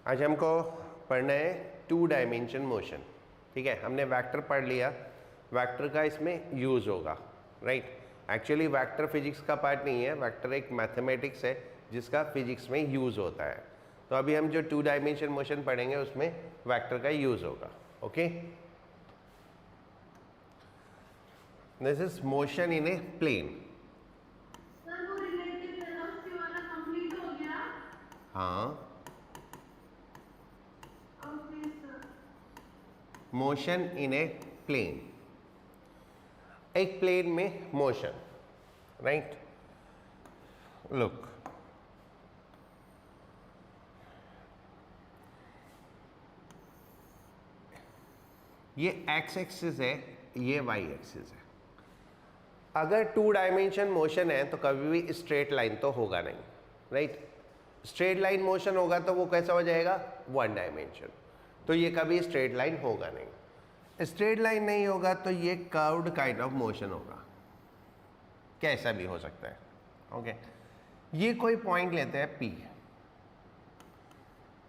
आज हमको पढ़ना है टू डायमेंशन मोशन। ठीक है, हमने वेक्टर पढ़ लिया, वेक्टर का इसमें यूज़ होगा, राइट। एक्चुअली वेक्टर फिजिक्स का पार्ट नहीं है, वेक्टर एक मैथमेटिक्स है जिसका फिजिक्स में यूज़ होता है। तो अभी हम जो टू डायमेंशन मोशन पढ़ेंगे उसमें वेक्टर का यूज़ होगा। Okay, this is motion in a plane. Sir वो रिलेटिव वेलोसिटी वाला कंप्लीट हो गया? हाँ, okay sir. Motion in a plane, एक प्लेन में मोशन, राइट। लुक, ये एक्स एक्सिस है, ये वाई एक्सिस है। अगर टू डायमेंशन मोशन है तो कभी भी स्ट्रेट लाइन तो होगा नहीं, राइट। स्ट्रेट लाइन मोशन होगा तो वो कैसा हो जाएगा, वन डायमेंशन। तो ये कभी स्ट्रेट लाइन होगा नहीं। स्ट्रेट लाइन नहीं होगा तो ये कर्व्ड काइंड ऑफ मोशन होगा, कैसा भी हो सकता है। ओके, ये कोई पॉइंट लेते हैं P,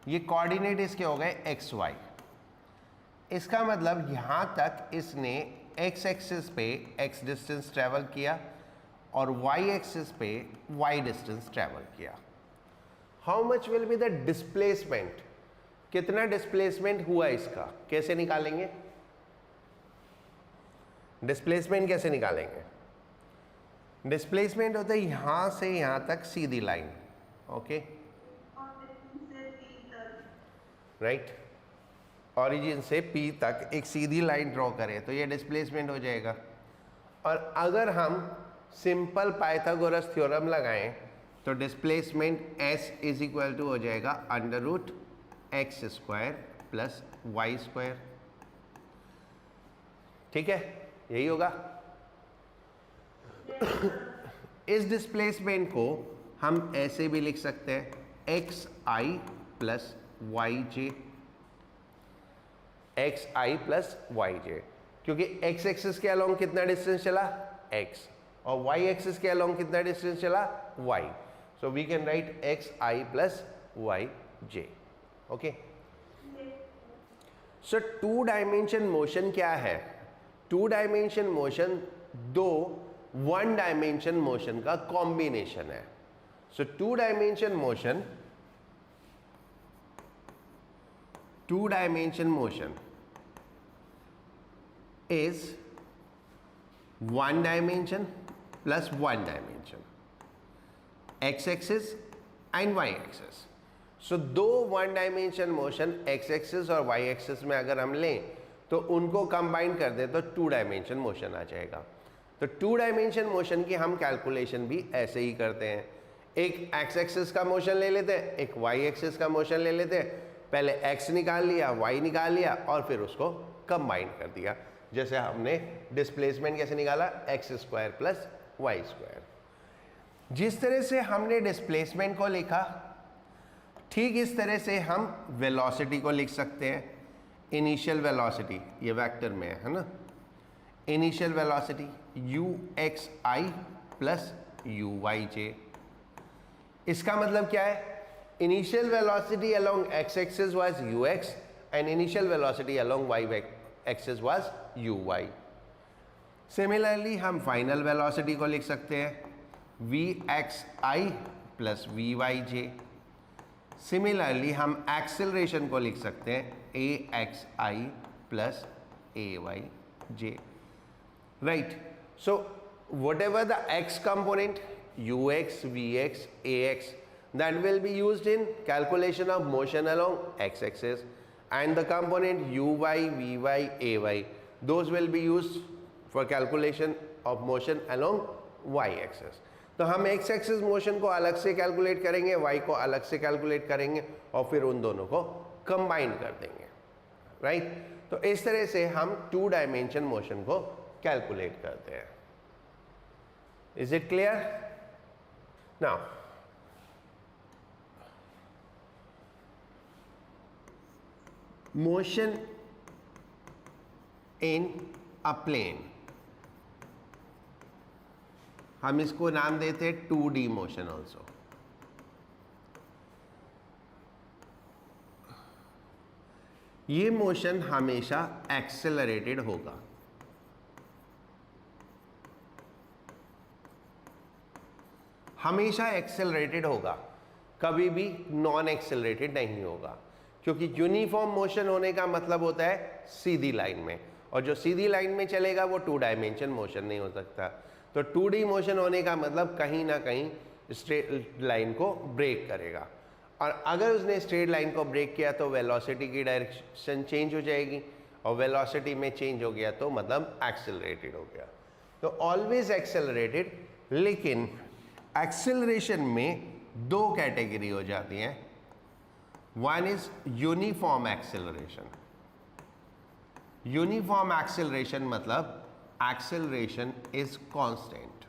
ये कोऑर्डिनेट इसके हो गए एक्स वाई। इसका मतलब यहां तक इसने एक्स एक्सिस पे एक्स डिस्टेंस ट्रेवल किया और वाई एक्सिस पे वाई डिस्टेंस ट्रेवल किया। How much will be the displacement, कितना डिस्प्लेसमेंट हुआ इसका, कैसे निकालेंगे? डिस्प्लेसमेंट कैसे निकालेंगे? डिस्प्लेसमेंट होता है यहां से यहां तक सीधी लाइन, ओके, राइट। ऑरिजिन से P तक एक सीधी लाइन ड्रॉ करें तो ये डिस्प्लेसमेंट हो जाएगा। और अगर हम सिंपल पाइथागोरस थ्योरम लगाएं तो displacement S is equal to हो जाएगा under root x square plus y square. ठीक है, यही होगा। इस डिस्प्लेसमेंट को हम ऐसे भी लिख सकते हैं, एक्स आई प्लस वाई जे, एक्स आई प्लस वाई जे, क्योंकि एक्स एक्सिस के अलोंग कितना डिस्टेंस चला, एक्स, और वाई एक्सिस के अलोंग कितना डिस्टेंस चला, Y. So we can write X I plus Y J. Okay, so two dimension motion क्या है? टू डायमेंशन मोशन दो वन डायमेंशन मोशन का कॉम्बिनेशन है। So two dimension motion, two dimension motion is one dimension plus one dimension, x axis and y axis. So दो one dimension motion x axis और y axis में अगर हम लें तो उनको कंबाइन कर दे तो टू डायमेंशन मोशन आ जाएगा। तो टू डायमेंशन मोशन की हम कैलकुलेशन भी ऐसे ही करते हैं, एक x एक्सिस का मोशन ले लेते हैं, एक y एक्सिस का मोशन ले लेते हैं, पहले x निकाल लिया, y निकाल लिया और फिर उसको कंबाइन कर दिया। जैसे हमने डिस्प्लेसमेंट कैसे निकाला, x square plus y square. जिस तरह से हमने डिस्प्लेसमेंट को लिखा ठीक इस तरह से हम वेलोसिटी को लिख सकते हैं। इनिशियल वेलोसिटी ये वेक्टर में है ना, initial velocity U x I plus you Y J. इसका मतलब क्या है, initial velocity along x axis was U X and initial velocity along Y axis was uy। Similarly हम फाइनल वेलोसिटी को लिख सकते हैं vxi प्लस vyj। सिमिलरली हम एक्सेलरेशन को लिख सकते हैं axi plus ayj, right. So whatever the x component ux, vx, ax that will be used in calculation of motion along x axis, and the component uy, vy, ay, those will be used for calculation of motion along y axis। तो हम x axis motion को अलग से calculate करेंगे, y को अलग से calculate करेंगे और फिर उन दोनों को कंबाइन कर देंगे, राइट। तो इस तरह से हम टू डायमेंशन मोशन को कैलकुलेट करते हैं। Is it clear? Now motion in a plane, हम इसको नाम देते हैं 2D मोशन ऑल्सो। ये मोशन हमेशा एक्सेलरेटेड होगा। हमेशा एक्सेलरेटेड होगा, कभी भी नॉन एक्सेलरेटेड नहीं होगा, क्योंकि यूनिफॉर्म मोशन होने का मतलब होता है सीधी लाइन में, और जो सीधी लाइन में चलेगा वो 2 डायमेंशन मोशन नहीं हो सकता। तो 2D मोशन होने का मतलब कहीं ना कहीं स्ट्रेट लाइन को ब्रेक करेगा, और अगर उसने स्ट्रेट लाइन को ब्रेक किया तो वेलोसिटी की डायरेक्शन चेंज हो जाएगी, और वेलोसिटी में चेंज हो गया तो मतलब एक्सेलरेटेड हो गया। तो ऑलवेज एक्सेलरेटेड, लेकिन एक्सेलरेशन में 2 कैटेगरी हो जाती हैं। One is uniform acceleration. Uniform acceleration मतलब acceleration is constant,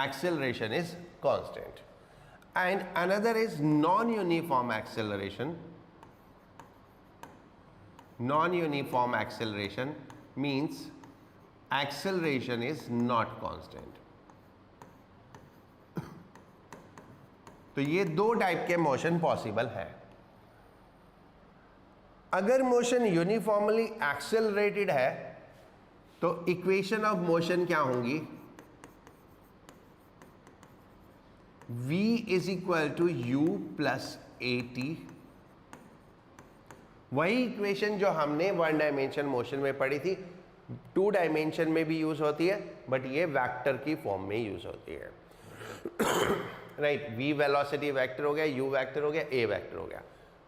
acceleration is constant, and another is non uniform acceleration. Non uniform acceleration means acceleration is not constant. तो ये 2 टाइप के motion possible है। अगर मोशन यूनिफॉर्मली एक्सेलरेटेड है तो equation of motion क्या होंगी? v is equal to u plus a t. वही इक्वेशन जो हमने 1 डायमेंशन मोशन में पढ़ी थी, 2 डायमेंशन में भी यूज होती है, बट ये वेक्टर की फॉर्म में यूज होती है। राइट, v वेलोसिटी वेक्टर हो गया, u वेक्टर हो गया, a वेक्टर हो गया।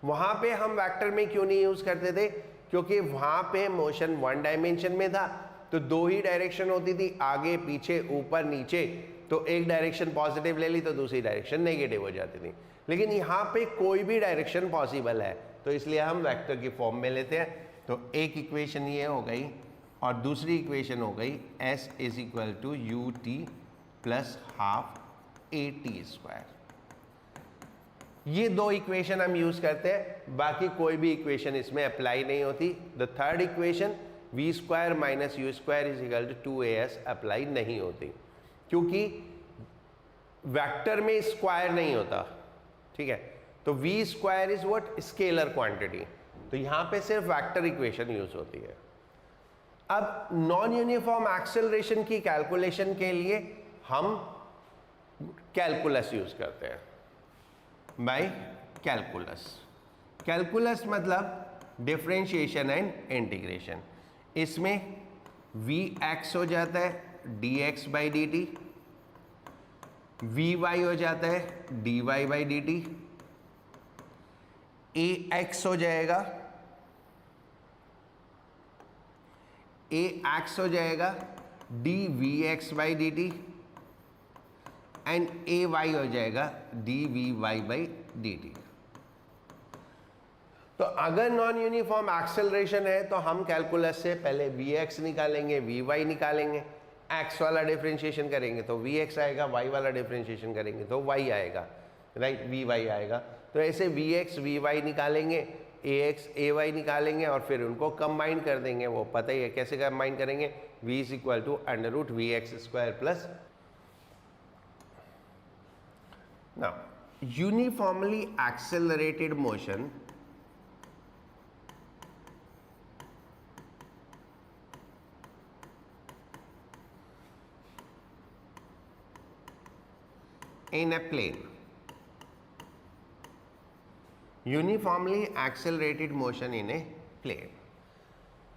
वहां पे हम वेक्टर में क्यों नहीं यूज करते थे? क्योंकि वहां पे मोशन 1 डायमेंशन में था, तो 2 ही डायरेक्शन होती थी, आगे पीछे ऊपर नीचे। तो एक डायरेक्शन पॉजिटिव ले ली तो दूसरी डायरेक्शन नेगेटिव हो जाती थी। लेकिन यहाँ पे कोई भी डायरेक्शन पॉसिबल है, तो इसलिए हम वेक्टर की फॉर्म में लेते हैं। तो एक इक्वेशन ये हो गई, और दूसरी इक्वेशन हो गई s is equal to u t plus half a t square. ये 2 इक्वेशन हम यूज करते हैं, बाकी कोई भी इक्वेशन इसमें अप्लाई नहीं होती। The third equation v square minus u square is equal to 2as apply नहीं होती, क्योंकि वेक्टर में स्क्वायर नहीं होता। ठीक है, तो v square is what? Scalar quantity. तो यहां पे सिर्फ वेक्टर इक्वेशन यूज होती है। अब नॉन यूनिफॉर्म एक्सेलरेशन की कैलकुलेशन के लिए हम कैलकुलस यूज करते हैं, बाय कैलकुलस। कैलकुलस मतलब डिफरेंशिएशन एंड इंटीग्रेशन। इसमें vx हो जाता है dx by D T, vy हो जाता है dy by D T, ax हो जाएगा हो जाएगा dvx by D T, and ay हो जाएगा dvy बाई डी टी। तो अगर नॉन यूनिफॉर्म एक्सेलरेशन है तो हम कैलकुलस से पहले vx निकालेंगे, vy निकालेंगे, x वाला डिफरेंशिएशन करेंगे तो vx आएगा, y वाला डिफरेंशिएशन करेंगे तो y आएगा, राइट, vy आएगा। तो ऐसे vx vy निकालेंगे, ax ay निकालेंगे, और फिर उनको कंबाइन कर देंगे। वो पता ही है कैसे कंबाइन करेंगे, v is equal to under root v x square plus. Now uniformly accelerated motion in a plane. Uniformly accelerated motion in a plane.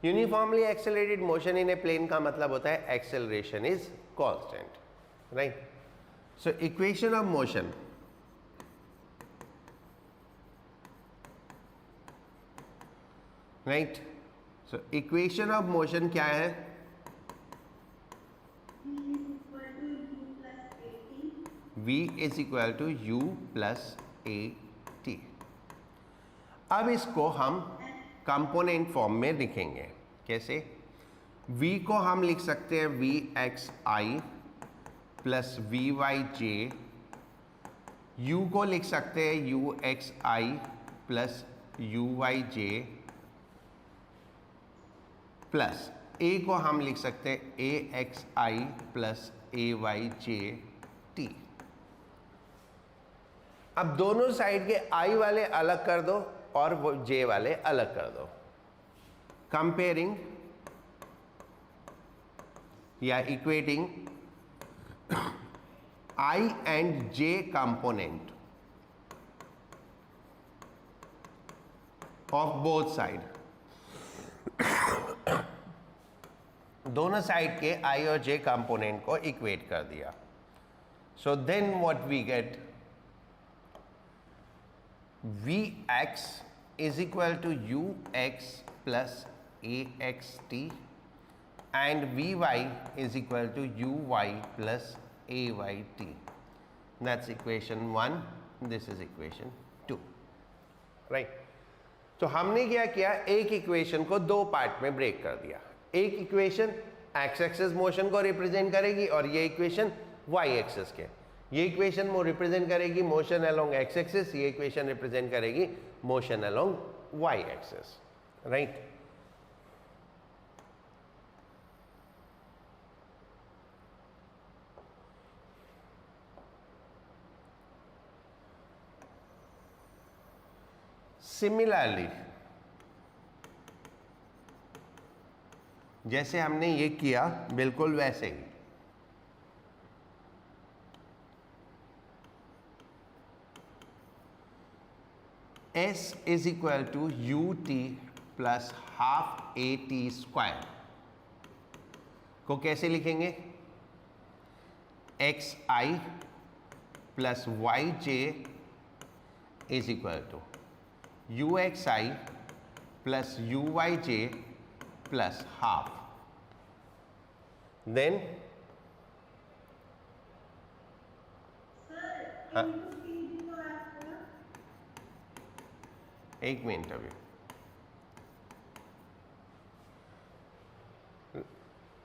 Uniformly accelerated motion in a plane का मतलब होता है acceleration is constant, right? So equation of motion, right? So equation of motion क्या है? v is equal to u plus a t। अब इसको हम component form में लिखेंगे। कैसे? v को हम लिख सकते हैं वी एक्स आई plus v y j, u को लिख सकते हैं u x I plus you Y J, plus a को हम लिख सकते हैं a x I plus a y J t. अब दोनों साइड के i वाले अलग कर दो, और वो जे वाले अलग कर दो. कंपेयरिंग या equating I and J component of both side. दोनों साइड के I और J कंपोनेंट को इक्वेट कर दिया. So then what we get, Vx is equal to Ux plus Axt and Vy is equal to Uy plus Ayt. That's equation 1. This is equation 2. Right? तो हमने क्या किया, एक इक्वेशन को दो पार्ट में ब्रेक कर दिया. एक इक्वेशन एक्स एक्सिस मोशन को रिप्रेजेंट करेगी और ये इक्वेशन वाई एक्सिस के. ये इक्वेशन वो रिप्रेजेंट करेगी मोशन अलोंग एक्स एक्सिस, ये इक्वेशन रिप्रेजेंट करेगी motion along Y axis. Right? Similarly जैसे हमने ये किया बिल्कुल वैसे ही S is equal to ut plus half at square को कैसे लिखेंगे, xi plus yj is equal to uxi plus uyj plus half. Then हाँ, एक मिनट अभी.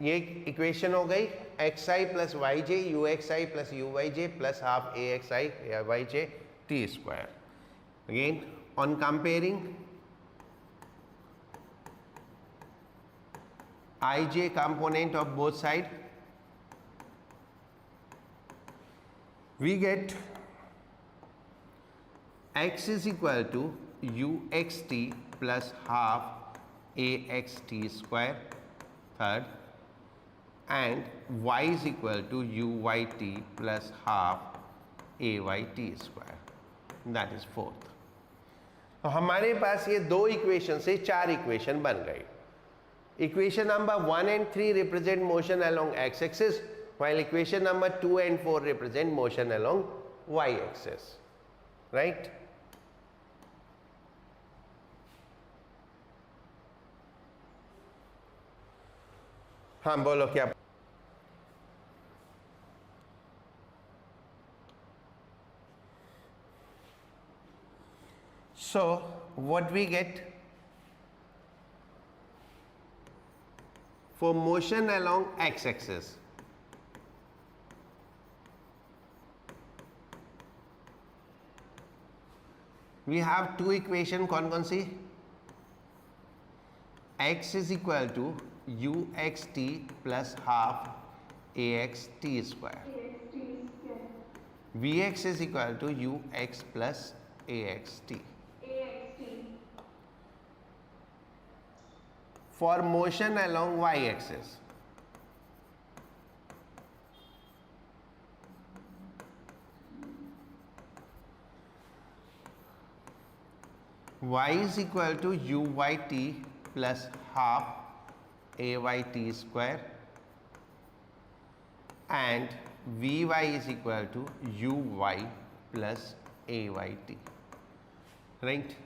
ये इक्वेशन हो गई X I plus Y J U x I plus you Y J plus half A x I या Y J T square. Again on comparing ij component of both side, we get x is equal to uxt plus half axt square third and y is equal to uyt plus half ayt square, that is fourth. तो हमारे पास ये दो equation से चार equation बन गई. Equation number 1 and 3 represent motion along x axis, while equation number 2 and 4 represent motion along Y axis. Right? हाँ बोलो क्या. So what we get for motion along x-axis, we have two equation. कौन सी? x is equal to uxt plus half axt square, vx is equal to ux plus axt. For motion along y-axis, y is equal to uyt plus half ayt square and vy is equal to uy plus ayt. Right?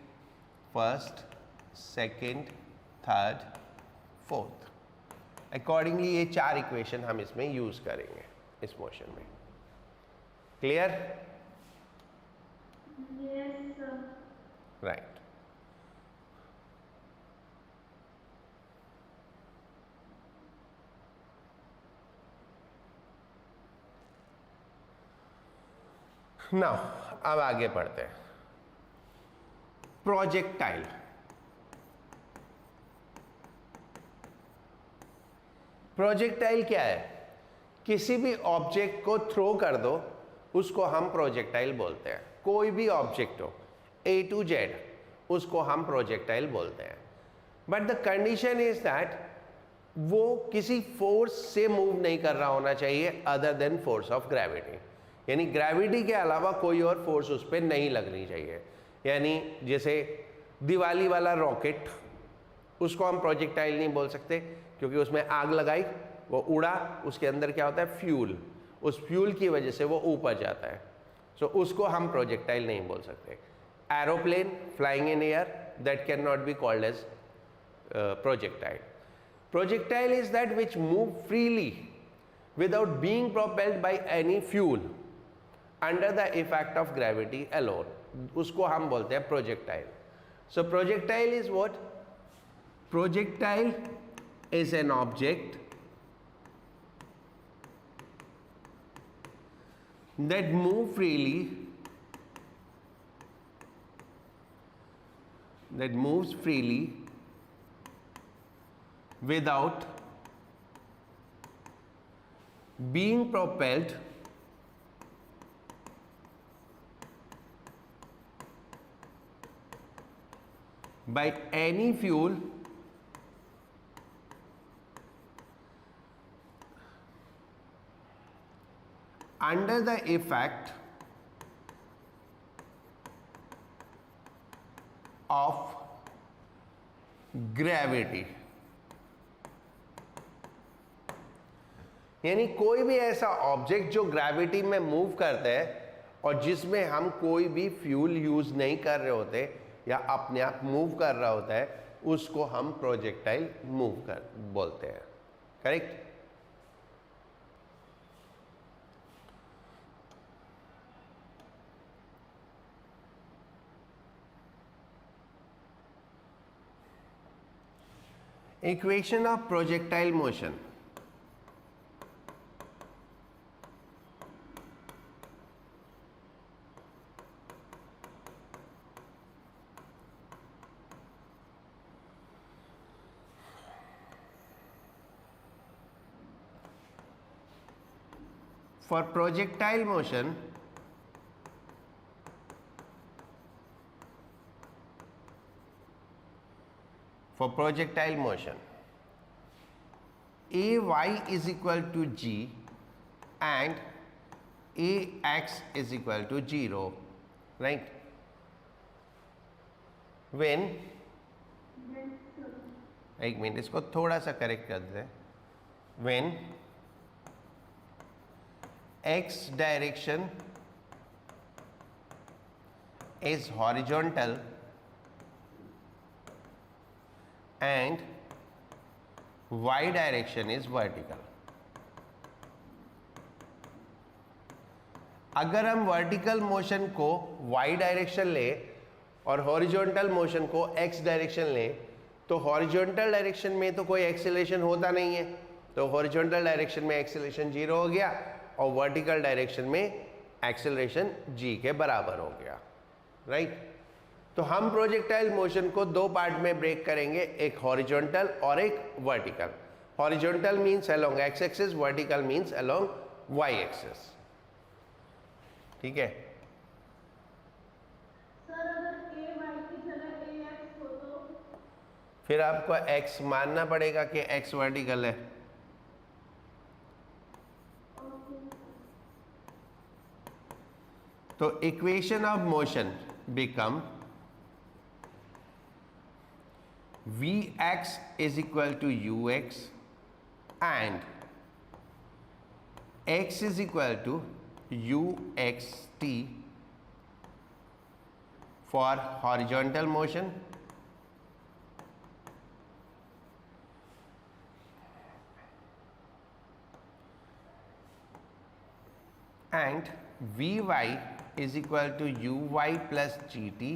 First, second, third, fourth. Accordingly ये चार equation हम इसमें use करेंगे इस motion में. Clear? Yes, sir. Right. Now अब आगे बढ़ते हैं. प्रोजेक्टाइल. प्रोजेक्टाइल क्या है? किसी भी ऑब्जेक्ट को थ्रो कर दो, उसको हम प्रोजेक्टाइल बोलते हैं. कोई भी ऑब्जेक्ट हो A to Z, उसको हम प्रोजेक्टाइल बोलते हैं। But the condition is that वो किसी फोर्स से मूव नहीं कर रहा होना चाहिए other than force of gravity, यानी ग्रेविटी के अलावा कोई और फोर्स उस पर नहीं लगनी चाहिए। यानी जैसे दिवाली वाला रॉकेट, उसको हम प्रोजेक्टाइल नहीं बोल सकते क्योंकि उसमें आग लगाई, वो उड़ा, उसके अंदर क्या होता है, फ्यूल, उस फ्यूल की वजह से वो ऊपर जाता है, सो उसको हम प्रोजेक्टाइल नहीं बोल सकते। Aeroplane flying in air, that can not be called as projectile. Projectile is that which move freely without being propelled by any fuel under the effect of gravity alone. उसको हम बोलते हैं projectile. So projectile is what? Projectile is an object that move freely, that moves freely without being propelled by any fuel under the effect of gravity। यानी कोई भी ऐसा object जो gravity में मूव करता है और जिसमें हम कोई भी फ्यूल यूज नहीं कर रहे होते या अपने आप मूव कर रहा होता है, उसको हम प्रोजेक्टाइल मूव कर बोलते हैं। Correct? Equation of projectile motion. For projectile motion, Ay is equal to g and Ax is equal to 0, right? When, एक मिनट इसको थोड़ा सा करेक्ट कर देते हैं। When x direction is horizontal and y direction is vertical। अगर हम vertical motion को y डायरेक्शन ले और हॉरिजॉन्टल मोशन को x डायरेक्शन ले, तो हॉरिजॉन्टल डायरेक्शन में तो कोई एक्सेलरेशन होता नहीं है, तो हॉरिजॉन्टल डायरेक्शन में एक्सेलरेशन 0 हो गया और वर्टिकल डायरेक्शन में एक्सेलरेशन g के बराबर हो गया, राइट? तो हम प्रोजेक्टाइल मोशन को दो पार्ट में ब्रेक करेंगे, एक हॉरिजॉन्टल और एक vertical. Horizontal means along x axis, vertical means along y axis. ठीक है? सर अगर a y की जगह ax हो तो फिर आपको x मानना पड़ेगा कि x वर्टिकल है। तो equation of motion become Vx is equal to ux and x is equal to uxt for horizontal motion and Vy is equal to uy plus gt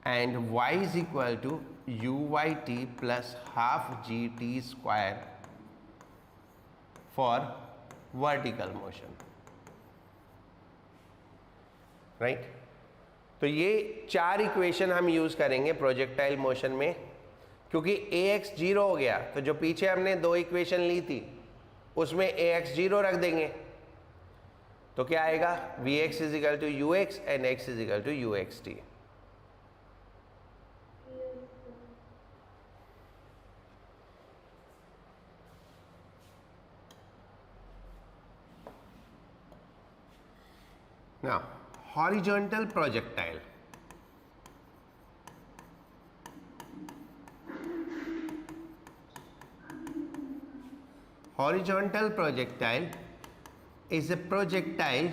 and y is equal to uyt plus half gt square for vertical motion, right? तो ये चार equation हम use करेंगे projectile motion में, क्योंकि ax 0 हो गया तो जो पीछे हमने दो इक्वेशन ली थी उसमें ax 0 रख देंगे, तो क्या आएगा? Vx is equal to ux and x is equal to uxt। Now, horizontal projectile. Horizontal projectile is a projectile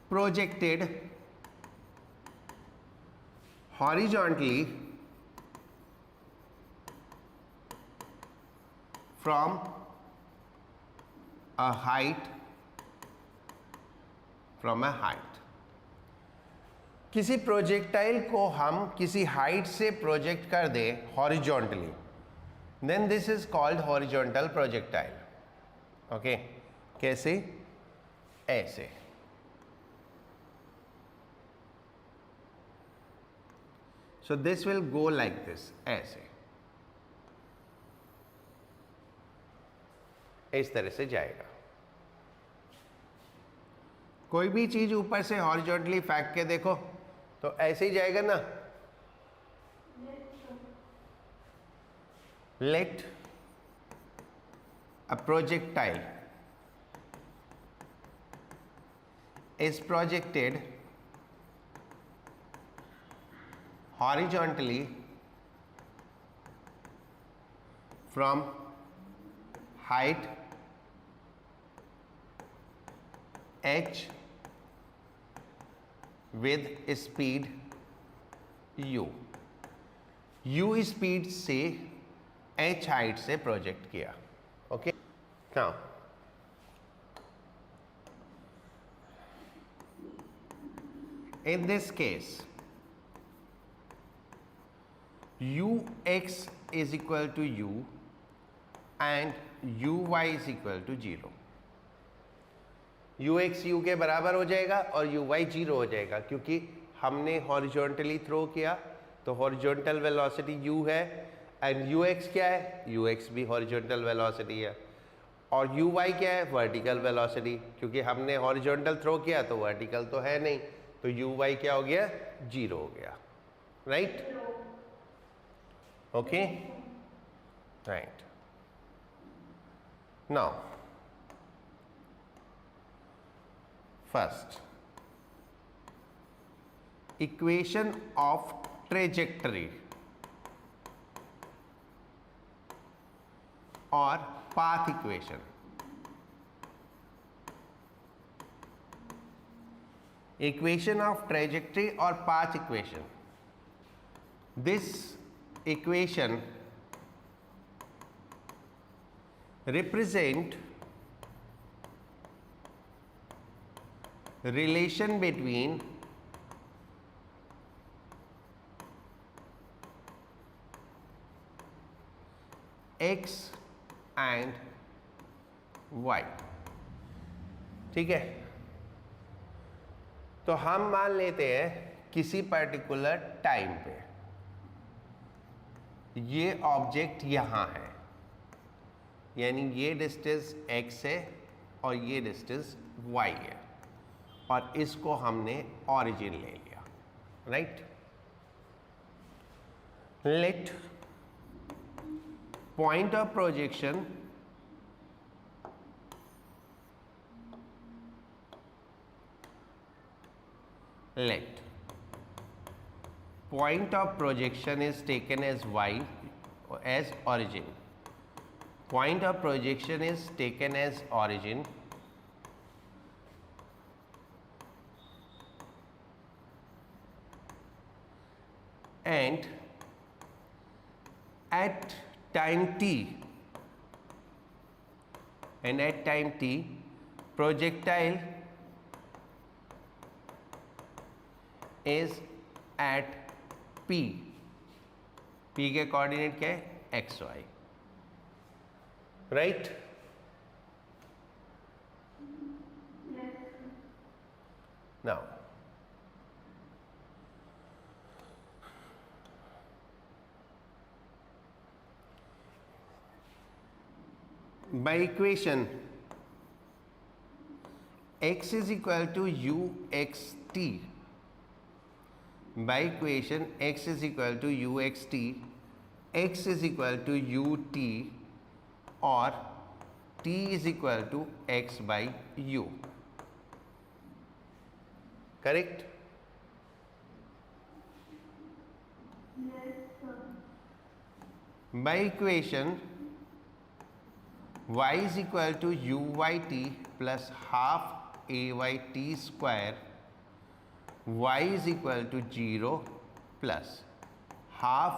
projected horizontally from a height किसी प्रोजेक्टाइल को हम किसी हाइट से प्रोजेक्ट कर दें horizontally, then this is called horizontal projectile. Okay, कैसे? ऐसे। So this will go like this, ऐसे, इस तरह से जाएगा। कोई भी चीज ऊपर से हॉरिजॉन्टली फेंक के देखो तो ऐसे ही जाएगा ना। Let a projectile is projected horizontally from height h with speed u। u speed से h हाइट से प्रोजेक्ट किया। Okay, now in this case ux is equal to u and uy is equal to 0। ux u के बराबर हो जाएगा और uy 0 हो जाएगा, क्योंकि हमने हॉरिजॉन्टली थ्रो किया तो हॉरिजॉन्टल वेलोसिटी u है एंड ux क्या है? ux भी हॉरिजॉन्टल वेलोसिटी है। और uy क्या है? वर्टिकल वेलोसिटी, क्योंकि हमने हॉरिजॉन्टल थ्रो किया तो वर्टिकल तो है नहीं, तो uy क्या हो गया? 0 हो गया। Right? Okay, right. Now first, equation of trajectory और path equation. Equation of trajectory और path equation. This equation represent relation between x and y। ठीक है, तो हम मान लेते हैं किसी पर्टिकुलर टाइम पे ये ऑब्जेक्ट यहां है, यानी ये डिस्टेंस x है और ये डिस्टेंस y है, और इसको हमने ओरिजिन ले लिया। Right? Let point of projection let point of projection is taken as y as origin। Point of projection is taken as origin and at time t projectile is at p के coordinate क्या है? X y. Right? Now by equation x is equal to uxt, by equation x is equal to uxt, x is equal to ut और t is equal to x by u. Correct? Yes, sir. By equation y is equal to uyt plus half ayt square, y is equal to 0 plus half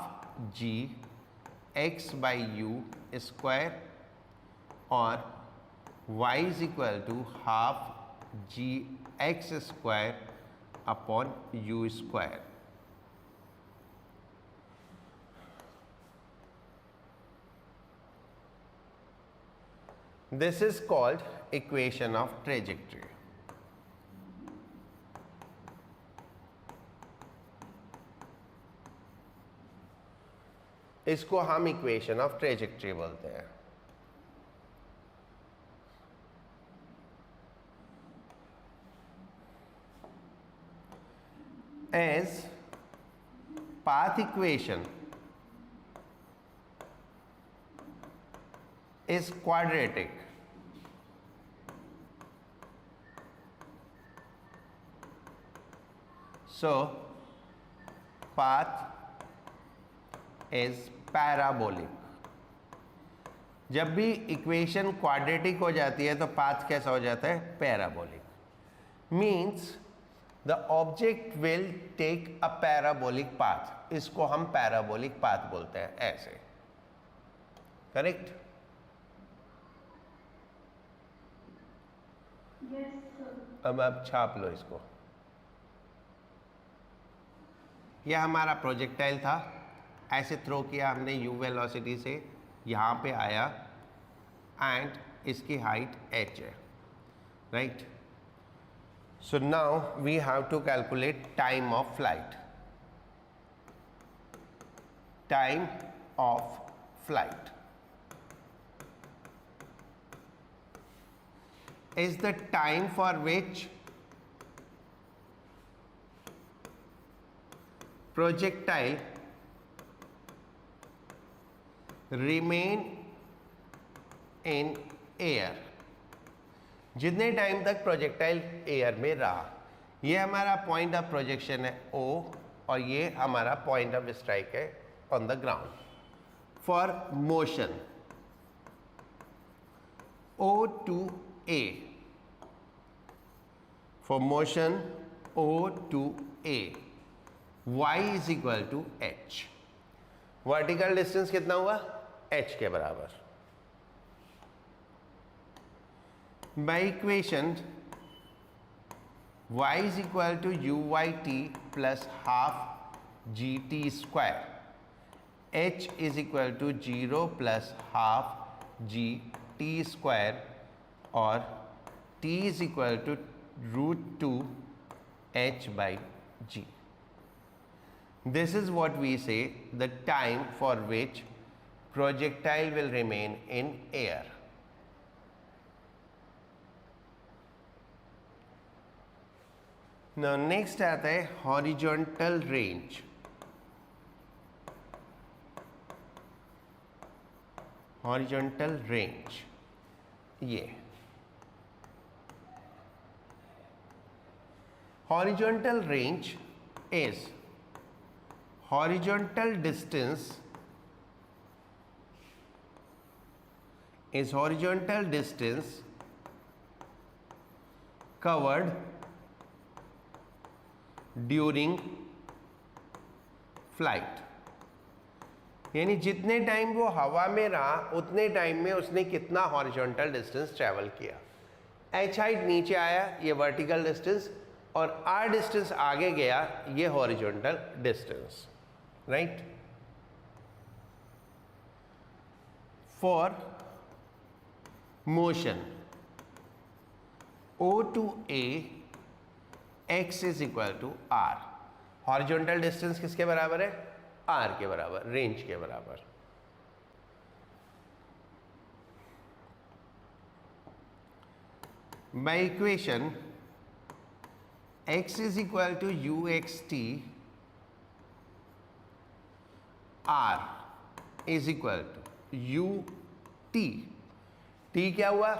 g x by u square, और y is equal to half g x square upon u square. This is called equation of trajectory. इसको हम equation of trajectory बोलते हैं. As path equation is quadratic, so path is parabolic. जब भी equation quadratic हो जाती है तो पाथ कैसा हो जाता है? Parabolic. Means the object will take a parabolic path. इसको हम पैराबोलिक पाथ बोलते हैं. ऐसे. करेक्ट? Yes, sir. अब आप छाप लो इसको. यह हमारा प्रोजेक्टाइल था. ऐसे थ्रो किया हमने u वेलोसिटी से, यहाँ पे आया एंड इसकी हाइट h है. Right? So now we have to calculate time of flight. Time of flight is the time for which projectile remain in air. जितने टाइम तक प्रोजेक्टाइल एयर में रहा. ये हमारा पॉइंट ऑफ प्रोजेक्शन है O, और ये हमारा पॉइंट ऑफ स्ट्राइक है on the ground. For motion O to A, for motion O to A, y is equal to h. Vertical distance कितना हुआ? h के बराबर. By equation y is equal to uyt plus half gt square, h is equal to 0 plus half gt square, और t is equal to root 2 h by g. This is what we say the time for which projectile will remain in air. Now next आता है horizontal range. Horizontal range, ये horizontal range is horizontal distance covered during flight. यानी जितने time वो हवा में रहा उतने टाइम में उसने कितना हॉरिजॉन्टल डिस्टेंस ट्रैवल किया. h हाइट नीचे आया, ये वर्टिकल डिस्टेंस, और r डिस्टेंस आगे गया, ये horizontal distance. Right? For motion O to A, x is equal to r. Horizontal distance किसके बराबर है? r के बराबर, रेंज के बराबर. By equation x is equal to uxt, r is equal to ut. T क्या हुआ?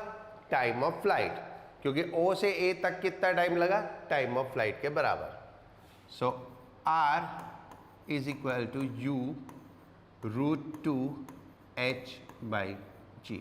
टाइम ऑफ फ्लाइट, क्योंकि ओ से ए तक कितना टाइम लगा? टाइम ऑफ फ्लाइट के बराबर. So R is equal to U √2 h/g.